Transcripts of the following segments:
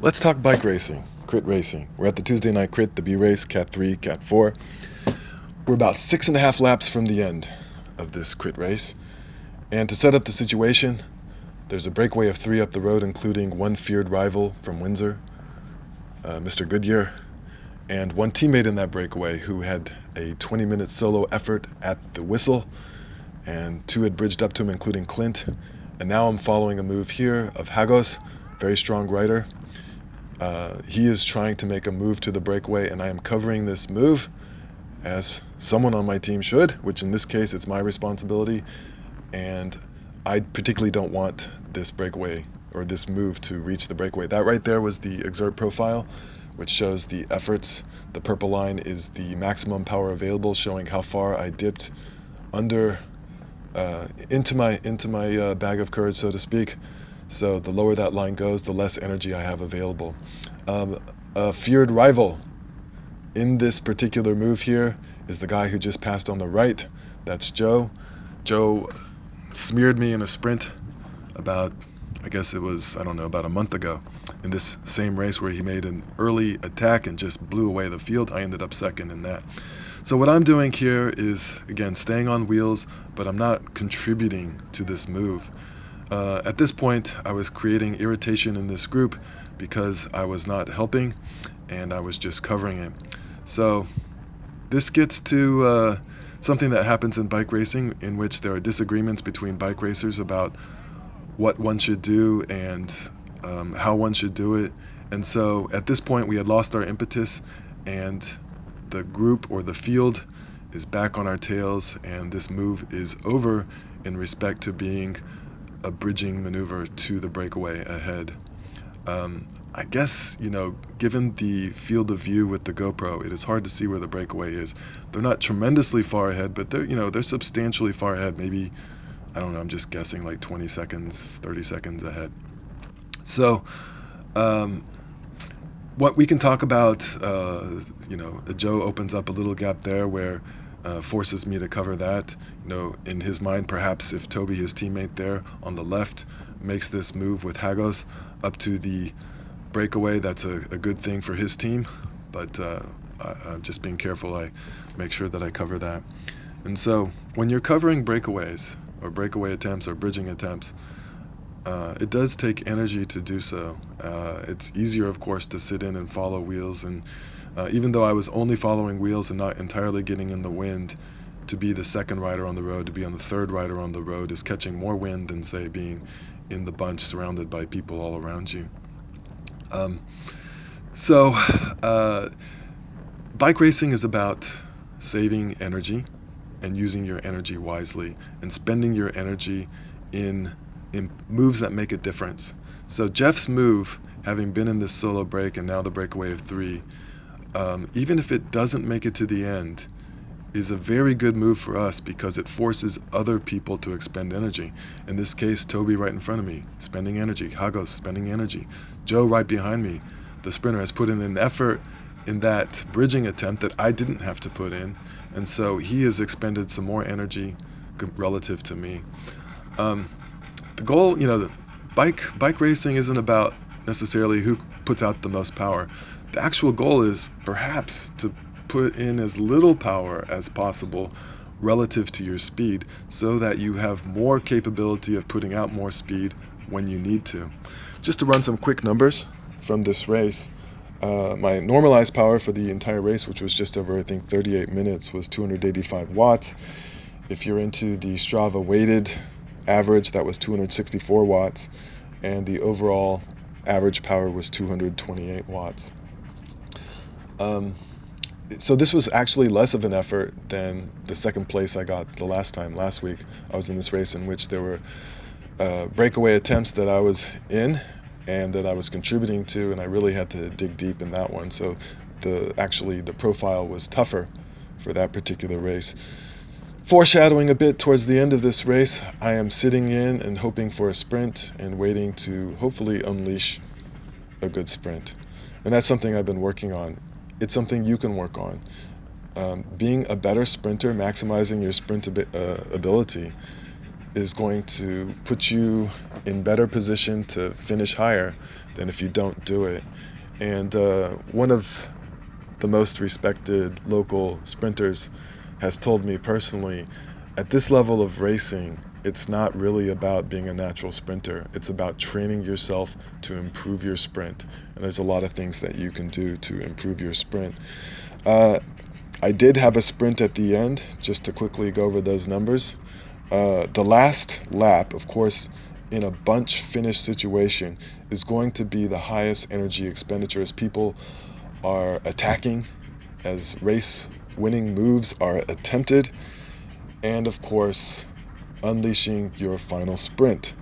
Let's talk bike racing, crit racing. We're at the Tuesday night crit, the B race, Cat 3, Cat 4. We're about 6.5 laps from the end of this crit race. And to set up the situation, there's a breakaway of 3 up the road, including one feared rival from Windsor, Mr. Goodyear, and one teammate in that breakaway who had a 20-minute solo effort at the whistle, and 2 had bridged up to him, including Clint. And now I'm following a move here of Hagos, very strong rider. He is trying to make a move to the breakaway, and I am covering this move as someone on my team should, which in this case it's my responsibility, and I particularly don't want this breakaway or this move to reach the breakaway. That right there was the Xert profile, which shows the efforts. The purple line is the maximum power available, showing how far I dipped under into my bag of courage, so to speak. So the lower that line goes, the less energy I have available. A feared rival in this particular move here is the guy who just passed on the right. That's Joe. Joe smeared me in a sprint about, I guess it was, I don't know, about a month ago in this same race where he made an early attack and just blew away the field. I ended up second in that. So what I'm doing here is, again, staying on wheels, but I'm not contributing to this move. At this point, I was creating irritation in this group because I was not helping and I was just covering it. So this gets to something that happens in bike racing, in which there are disagreements between bike racers about what one should do and how one should do it. And so at this point, we had lost our impetus, and the group or the field is back on our tails, and this move is over in respect to being a bridging maneuver to the breakaway ahead. I guess, given the field of view with the GoPro, it is hard to see where the breakaway is. They're not tremendously far ahead, but they're substantially far ahead. Maybe, I don't know, I'm just guessing, like 20 seconds, 30 seconds ahead. So, what we can talk about, Joe opens up a little gap there where forces me to cover that. In his mind, perhaps if Toby, his teammate there on the left, makes this move with Hagos up to the breakaway, that's a good thing for his team. But I'm just being careful. I make sure that I cover that. And so when you're covering breakaways or breakaway attempts or bridging attempts, it does take energy to do so. It's easier, of course, to sit in and follow wheels. And even though I was only following wheels and not entirely getting in the wind, to be the second rider on the road, to be on the third rider on the road is catching more wind than, say, being in the bunch surrounded by people all around you. So bike racing is about saving energy and using your energy wisely and spending your energy in moves that make a difference. So Jeff's move, having been in this solo break and now the breakaway of 3, even if it doesn't make it to the end, is a very good move for us because it forces other people to expend energy. In this case, Toby right in front of me, spending energy. Hagos spending energy. Joe right behind me, the sprinter, has put in an effort in that bridging attempt that I didn't have to put in, and so he has expended some more energy relative to me. The goal, bike racing isn't about necessarily who puts out the most power. The actual goal is perhaps to put in as little power as possible relative to your speed so that you have more capability of putting out more speed when you need to. Just to run some quick numbers from this race, my normalized power for the entire race, which was just over, I think, 38 minutes, was 285 watts. If you're into the Strava weighted average, that was 264 watts, and the overall average power was 228 watts. So this was actually less of an effort than the second place I got the last week. I was in this race in which there were breakaway attempts that I was in and that I was contributing to, and I really had to dig deep in that one. So the profile was tougher for that particular race. Foreshadowing a bit towards the end of this race, I am sitting in and hoping for a sprint and waiting to hopefully unleash a good sprint. And that's something I've been working on. It's something you can work on. Being a better sprinter, maximizing your sprint ability, is going to put you in better position to finish higher than if you don't do it. And one of the most respected local sprinters has told me personally, at this level of racing, it's not really about being a natural sprinter. It's about training yourself to improve your sprint. And there's a lot of things that you can do to improve your sprint. I did have a sprint at the end, just to quickly go over those numbers. The last lap, of course, in a bunch finish situation, is going to be the highest energy expenditure as people are attacking, as race winning moves are attempted, and of course, unleashing your final sprint.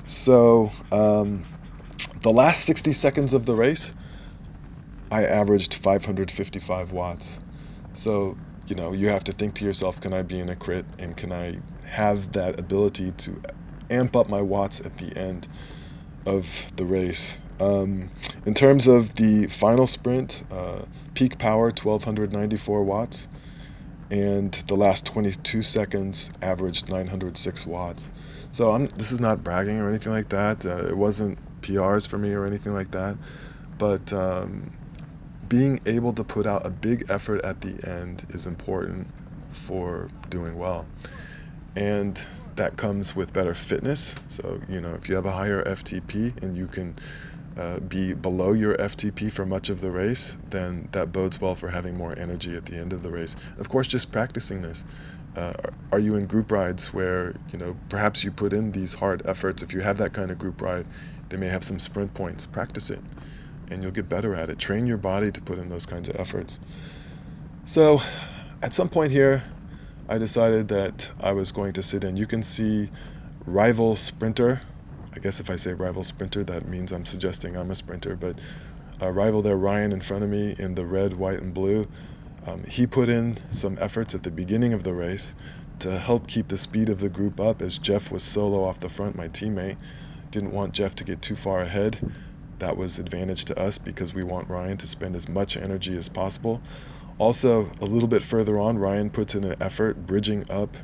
So, the last 60 seconds of the race, I averaged 555 watts. So, you have to think to yourself, can I be in a crit, and can I have that ability to amp up my watts at the end of the race? In terms of the final sprint, peak power 1294 watts, and the last 22 seconds averaged 906 watts. So this is not bragging or anything like that. It wasn't PRs for me or anything like that, but being able to put out a big effort at the end is important for doing well. And that comes with better fitness. So, if you have a higher FTP and you can be below your FTP for much of the race, then that bodes well for having more energy at the end of the race. Of course, just practicing this. Are you in group rides where, perhaps you put in these hard efforts? If you have that kind of group ride, they may have some sprint points. Practice it, and you'll get better at it. Train your body to put in those kinds of efforts. So, at some point here, I decided that I was going to sit in. You can see rival sprinter. I guess if I say rival sprinter, that means I'm suggesting I'm a sprinter, but rival there, Ryan, in front of me in the red, white, and blue. He put in some efforts at the beginning of the race to help keep the speed of the group up, as Jeff was solo off the front, my teammate. Didn't want Jeff to get too far ahead. That was advantage to us because we want Ryan to spend as much energy as possible. Also, a little bit further on, Ryan puts in an effort bridging up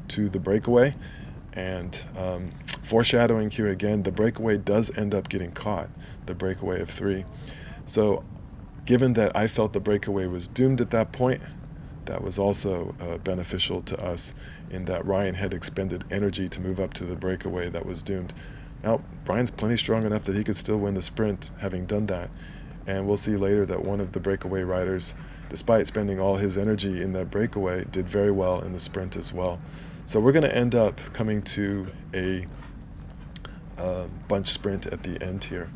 to the breakaway. And foreshadowing here again, the breakaway does end up getting caught, the breakaway of 3. So given that I felt the breakaway was doomed at that point, that was also beneficial to us in that Ryan had expended energy to move up to the breakaway that was doomed. Now, Ryan's plenty strong enough that he could still win the sprint having done that. And we'll see later that one of the breakaway riders, despite spending all his energy in that breakaway, did very well in the sprint as well. So we're going to end up coming to a bunch sprint at the end here.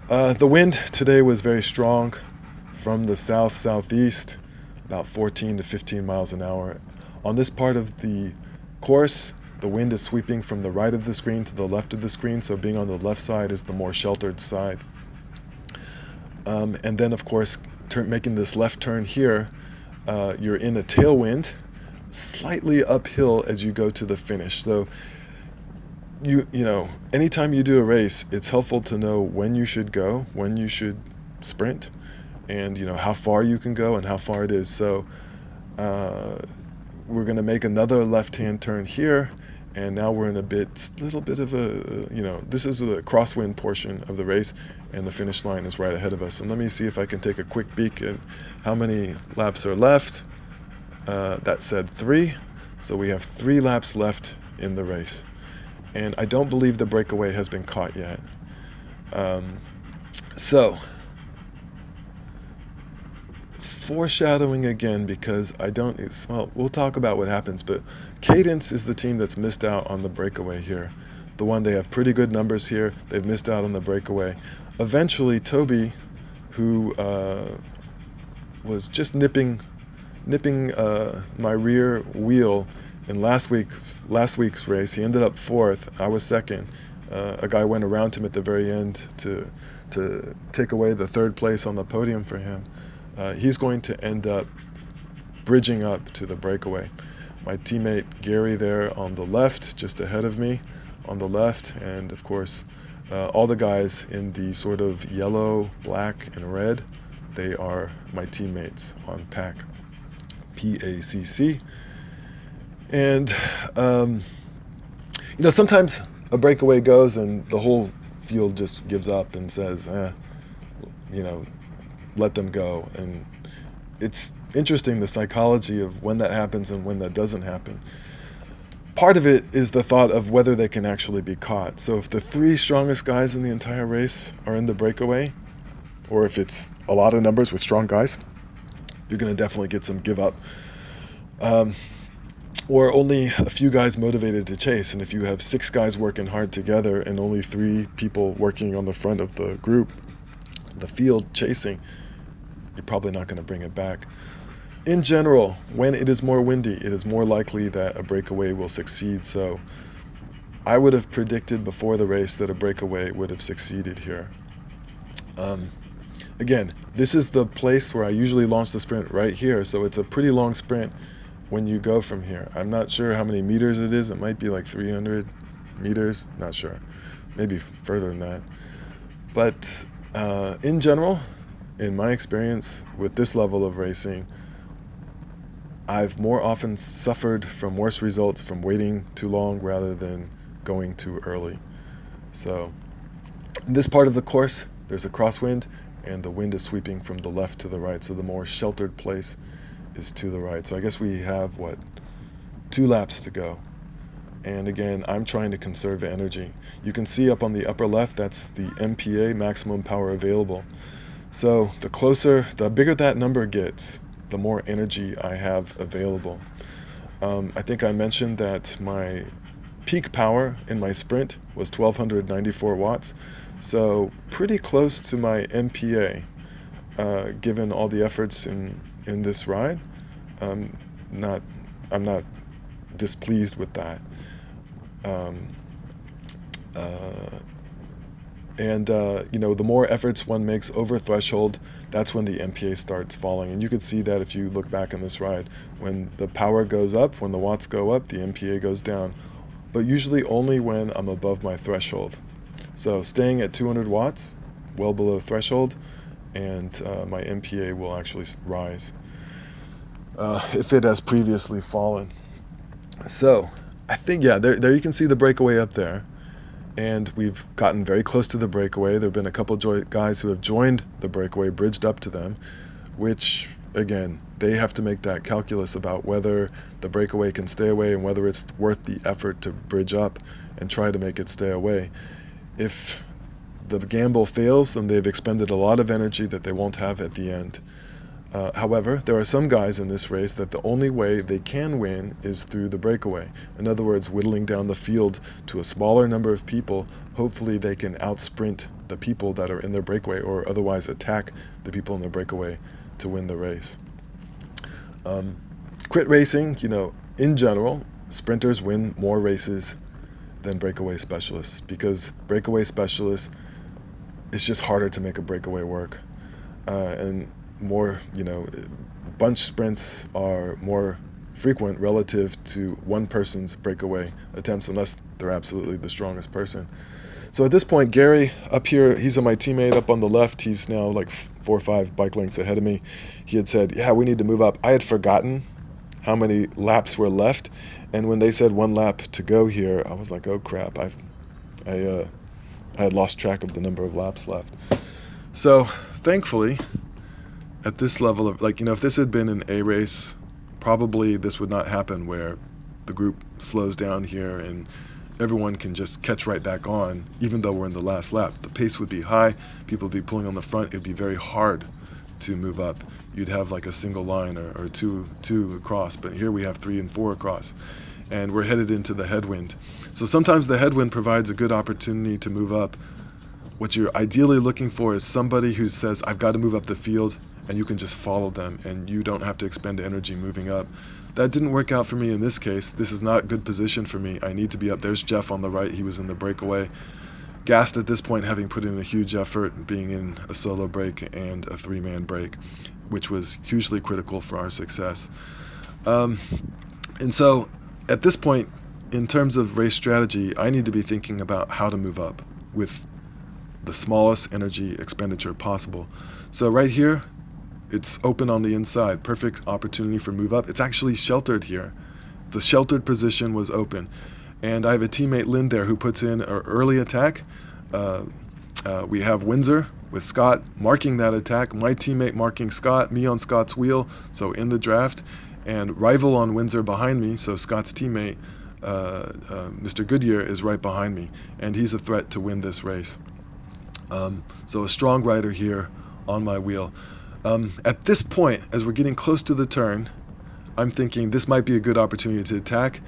The wind today was very strong from the south-southeast, about 14 to 15 miles an hour. On this part of the course, the wind is sweeping from the right of the screen to the left of the screen, so being on the left side is the more sheltered side. And then, of course, making this left turn here, you're in a tailwind, slightly uphill as you go to the finish. So anytime you do a race, it's helpful to know when you should go, when you should sprint, and how far you can go and how far it is. So we're going to make another left-hand turn here, and now we're in a little bit of a, this is the crosswind portion of the race, and the finish line is right ahead of us. And let me see if I can take a quick peek at how many laps are left. That said 3, so we have 3 laps left in the race. And I don't believe the breakaway has been caught yet. So, foreshadowing again, because we'll talk about what happens, but Cadence is the team that's missed out on the breakaway here. The one, they have pretty good numbers here. They've missed out on the breakaway. Eventually, Toby, who was just nipping my rear wheel in last week's race, he ended up 4th. I was 2nd. A guy went around him at the very end to take away the 3rd place on the podium for him. He's going to end up bridging up to the breakaway. My teammate Gary there on the left, just ahead of me on the left, and of course all the guys in the sort of yellow, black, and red, they are my teammates on PAC. PACC. And Sometimes a breakaway goes and the whole field just gives up and says, you know, let them go. And it's interesting, the psychology of when that happens and when that doesn't happen. Part of it is the thought of whether they can actually be caught. So if the three strongest guys in the entire race are in the breakaway, or if it's a lot of numbers with strong guys, you're going to definitely get some give up. Or only a few guys motivated to chase. And if you have 6 guys working hard together and only 3 people working on the front of the group, the field chasing, you're probably not going to bring it back. In general, when it is more windy, it is more likely that a breakaway will succeed. So I would have predicted before the race that a breakaway would have succeeded here. Again, this is the place where I usually launch the sprint, right here. So it's a pretty long sprint when you go from here. I'm not sure how many meters it is. It might be like 300 meters. Not sure. Maybe further than that. But in general, in my experience with this level of racing, I've more often suffered from worse results from waiting too long rather than going too early. So in this part of the course, there's a crosswind, and the wind is sweeping from the left to the right, so the more sheltered place is to the right. So I guess we have, 2 laps to go. And again, I'm trying to conserve energy. You can see up on the upper left, that's the MPA, maximum power available. So the bigger that number gets, the more energy I have available. I think I mentioned that my peak power in my sprint was 1294 watts, so pretty close to my MPA, given all the efforts in this ride. Not, I'm not displeased with that. Um, uh, the more efforts one makes over threshold, that's when the MPA starts falling. And you could see that if you look back on this ride. When the power goes up, when the watts go up, the MPA goes down. But usually only when I'm above my threshold. So staying at 200 watts, well below threshold, and my MPA will actually rise if it has previously fallen. So I think, yeah, there you can see the breakaway up there. And we've gotten very close to the breakaway. There have been a couple guys who have joined the breakaway, bridged up to them, which, again, they have to make that calculus about whether the breakaway can stay away and whether it's worth the effort to bridge up and try to make it stay away. If the gamble fails, then they've expended a lot of energy that they won't have at the end. However, there are some guys in this race that the only way they can win is through the breakaway. In other words, whittling down the field to a smaller number of people. Hopefully they can outsprint the people that are in their breakaway, or otherwise attack the people in the breakaway to win the race. Crit racing, in general, sprinters win more races than breakaway specialists, because breakaway specialists, it's just harder to make a breakaway work. And more, bunch sprints are more frequent relative to one person's breakaway attempts, unless they're absolutely the strongest person. So at this point, Gary up here, he's my teammate up on the left. He's now like 4 or 5 bike lengths ahead of me. He had said, yeah, we need to move up. I had forgotten how many laps were left, and when they said 1 lap to go here, I was like, oh crap, I had lost track of the number of laps left. So thankfully, at this level of, if this had been an A race, probably this would not happen, where the group slows down here and everyone can just catch right back on, even though we're in the last lap. The pace would be high, people would be pulling on the front, it would be very hard to move up. You'd have like a single line or two across, but here we have 3 and 4 across, and we're headed into the headwind. So sometimes the headwind provides a good opportunity to move up. What you're ideally looking for is somebody who says, I've got to move up the field, and you can just follow them, and you don't have to expend energy moving up. That didn't work out for me in this case. This is not good position for me. I need to be up. There's Jeff on the right. He was in the breakaway. Gassed at this point, having put in a huge effort, being in a solo break and a 3-man break, which was hugely critical for our success. And so at this point, in terms of race strategy, I need to be thinking about how to move up with the smallest energy expenditure possible. So right here, it's open on the inside, perfect opportunity for move up. It's actually sheltered here. The sheltered position was open, and I have a teammate Lynn there who puts in an early attack. We have Windsor with Scott marking that attack, my teammate marking Scott, me on Scott's wheel, so in the draft, and rival on Windsor behind me, so Scott's teammate, Mr. Goodyear, is right behind me, and he's a threat to win this race. So a strong rider here on my wheel. At this point, as we're getting close to the turn, I'm thinking this might be a good opportunity to attack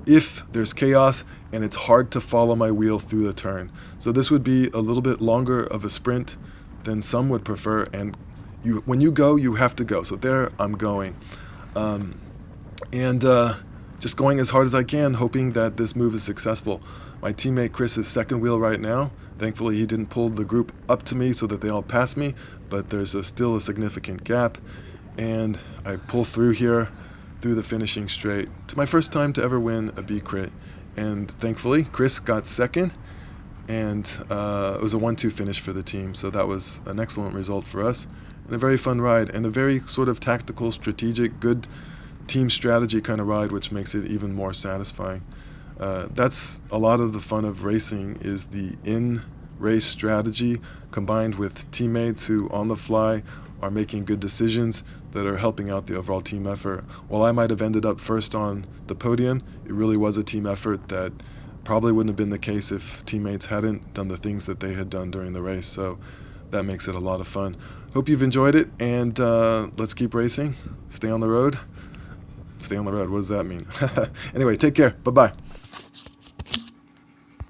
if there's chaos and it's hard to follow my wheel through the turn. So this would be a little bit longer of a sprint than some would prefer, and when you go, you have to go. So there I'm going. And just going as hard as I can, hoping that this move is successful. My teammate Chris is second wheel right now. Thankfully, he didn't pull the group up to me so that they all pass me, but there's still a significant gap. And I pull through here, through the finishing straight, to my first time to ever win a B crit. And thankfully, Chris got second, and it was a 1-2 finish for the team. So that was an excellent result for us, and a very fun ride, and a very sort of tactical, strategic, good team strategy kind of ride, which makes it even more satisfying. That's a lot of the fun of racing, is the in-race strategy combined with teammates who on the fly are making good decisions that are helping out the overall team effort. While I might have ended up first on the podium, it really was a team effort that probably wouldn't have been the case if teammates hadn't done the things that they had done during the race. So that makes it a lot of fun. Hope you've enjoyed it, and let's keep racing. Stay on the road. Stay on the road. What does that mean? Anyway, take care. Bye-bye.